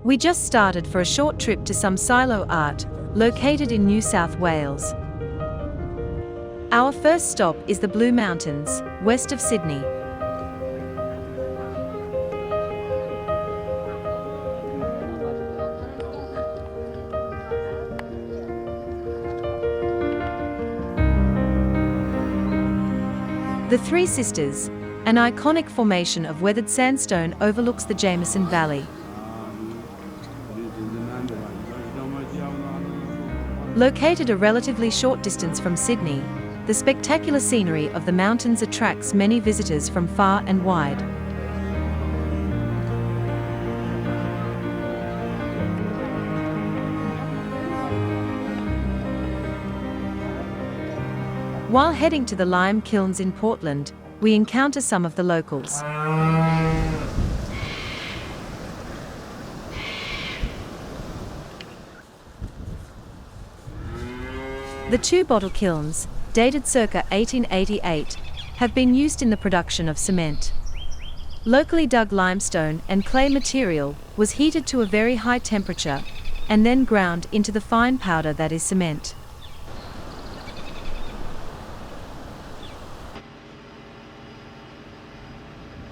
We just started for a short trip to some silo art, located in New South Wales. Our first stop is the Blue Mountains, west of Sydney. The Three Sisters, an iconic formation of weathered sandstone, overlooks the Jameson Valley. Located a relatively short distance from Sydney, the spectacular scenery of the mountains attracts many visitors from far and wide. While heading to the lime kilns in Portland, we encounter some of the locals. The two bottle kilns, dated circa 1888, have been used in the production of cement. Locally dug limestone and clay material was heated to a very high temperature and then ground into the fine powder that is cement.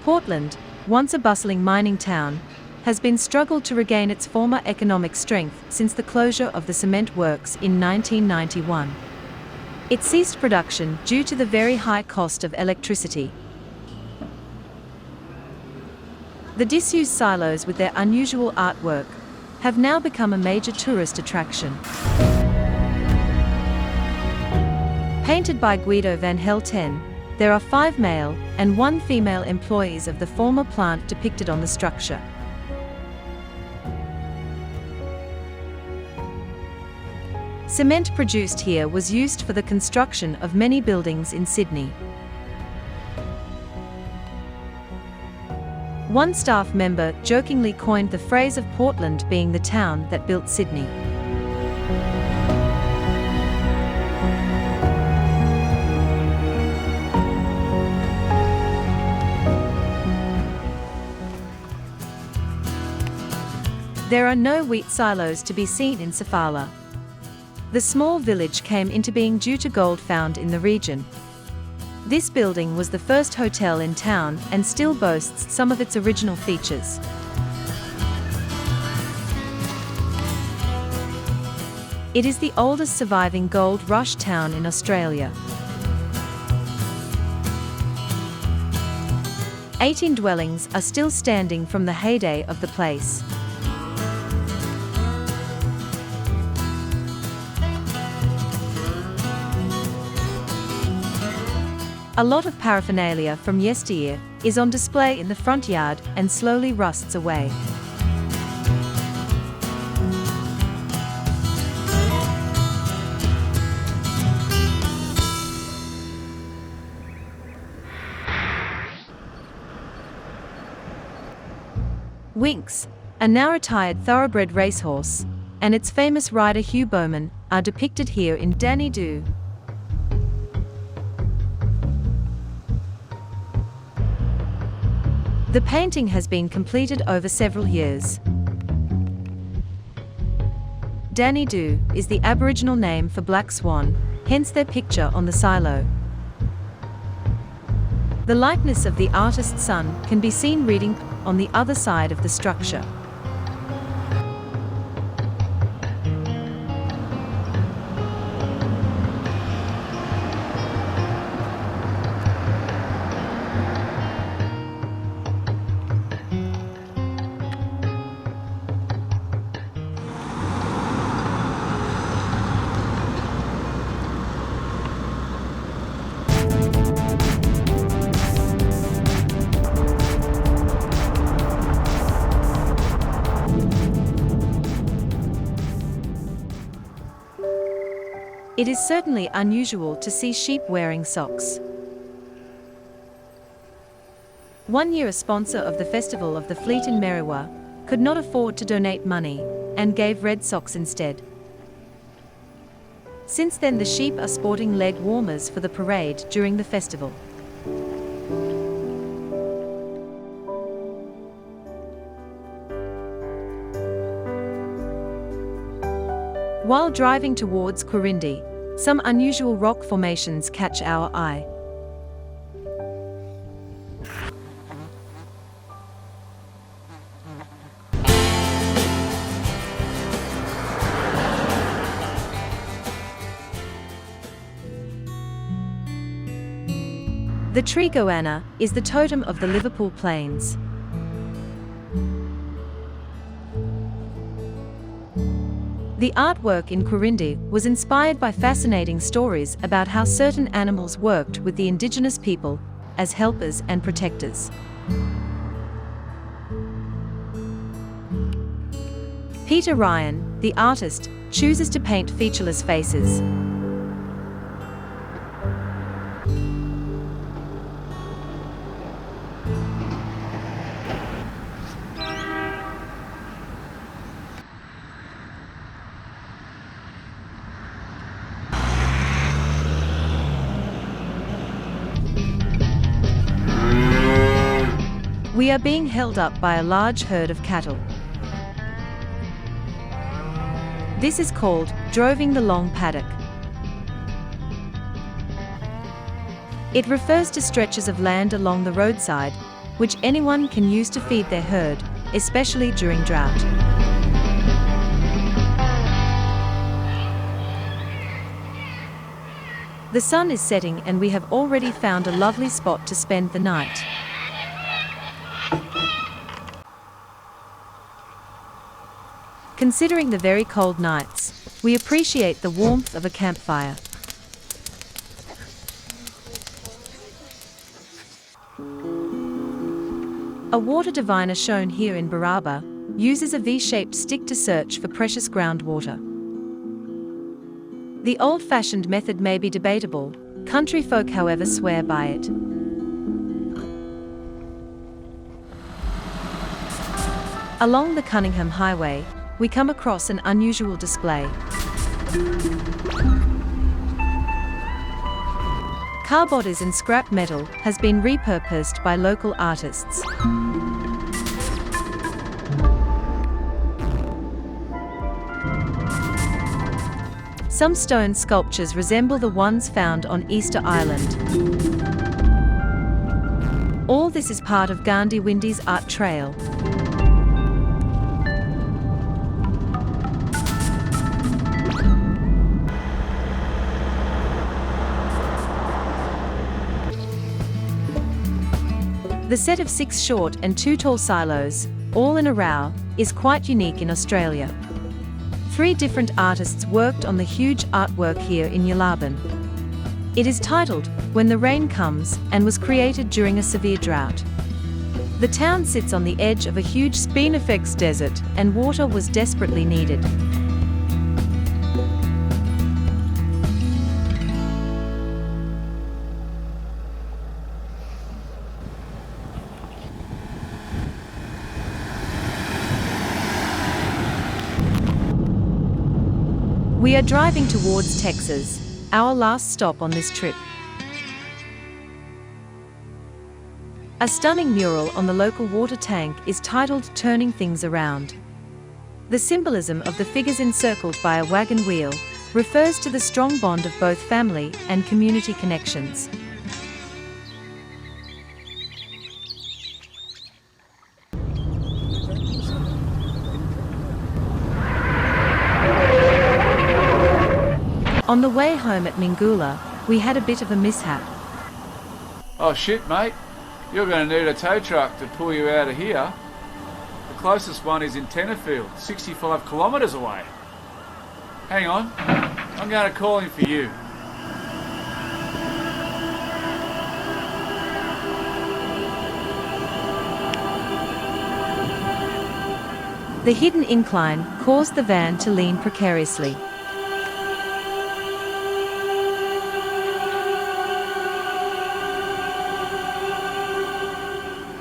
Portland, once a bustling mining town, has been struggled to regain its former economic strength since the closure of the cement works in 1991. It ceased production due to the very high cost of electricity. The disused silos with their unusual artwork have now become a major tourist attraction. Painted by Guido van Helten, there are 5 male and 1 female employees of the former plant depicted on the structure. Cement produced here was used for the construction of many buildings in Sydney. One staff member jokingly coined the phrase of Portland being the town that built Sydney. There are no wheat silos to be seen in Sofala. The small village came into being due to gold found in the region. This building was the first hotel in town and still boasts some of its original features. It is the oldest surviving gold rush town in Australia. 18 dwellings are still standing from the heyday of the place. A lot of paraphernalia from yesteryear is on display in the front yard and slowly rusts away. Winx, a now retired thoroughbred racehorse, and its famous rider Hugh Bowman are depicted here in Danny Doo. The painting has been completed over several years. Danny Doo is the Aboriginal name for black swan, hence their picture on the silo. The likeness of the artist's son can be seen reading on the other side of the structure. It is certainly unusual to see sheep wearing socks. One year a sponsor of the Festival of the Fleet in Merriwa could not afford to donate money and gave red socks instead. Since then the sheep are sporting leg warmers for the parade during the festival. While driving towards Quirindi, some unusual rock formations catch our eye. The tree goanna is the totem of the Liverpool Plains. The artwork in Quirindi was inspired by fascinating stories about how certain animals worked with the indigenous people as helpers and protectors. Peter Ryan, the artist, chooses to paint featureless faces. We are being held up by a large herd of cattle. This is called droving the long paddock. It refers to stretches of land along the roadside, which anyone can use to feed their herd, especially during drought. The sun is setting and we have already found a lovely spot to spend the night. Considering the very cold nights, we appreciate the warmth of a campfire. A water diviner shown here in Baraba uses a V-shaped stick to search for precious groundwater. The old-fashioned method may be debatable, country folk however swear by it. Along the Cunningham Highway, we come across an unusual display. Car bodies and scrap metal has been repurposed by local artists. Some stone sculptures resemble the ones found on Easter Island. All this is part of Gandhi Windi's art trail. The set of 6 short and 2 tall silos, all in a row, is quite unique in Australia. 3 different artists worked on the huge artwork here in Ulaban. It is titled When the Rain Comes and was created during a severe drought. The town sits on the edge of a huge spinifex desert and water was desperately needed. We are driving towards Texas, our last stop on this trip. A stunning mural on the local water tank is titled Turning Things Around. The symbolism of the figures encircled by a wagon wheel refers to the strong bond of both family and community connections. On the way home at Mingoola, we had a bit of a mishap. Oh shit, mate. You're going to need a tow truck to pull you out of here. The closest one is in Tenterfield, 65 kilometres away. Hang on, I'm going to call him for you. The hidden incline caused the van to lean precariously.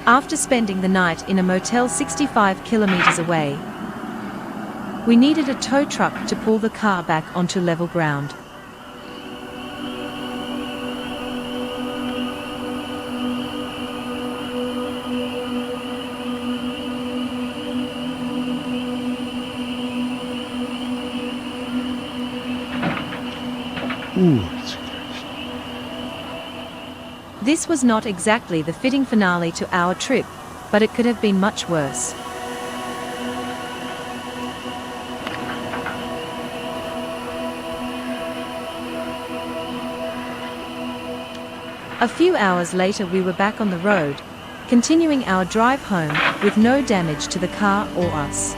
After spending the night in a motel 65 kilometers away, we needed a tow truck to pull the car back onto level ground. Ooh, it's crashed. This was not exactly the fitting finale to our trip, but it could have been much worse. A few hours later we were back on the road, continuing our drive home with no damage to the car or us.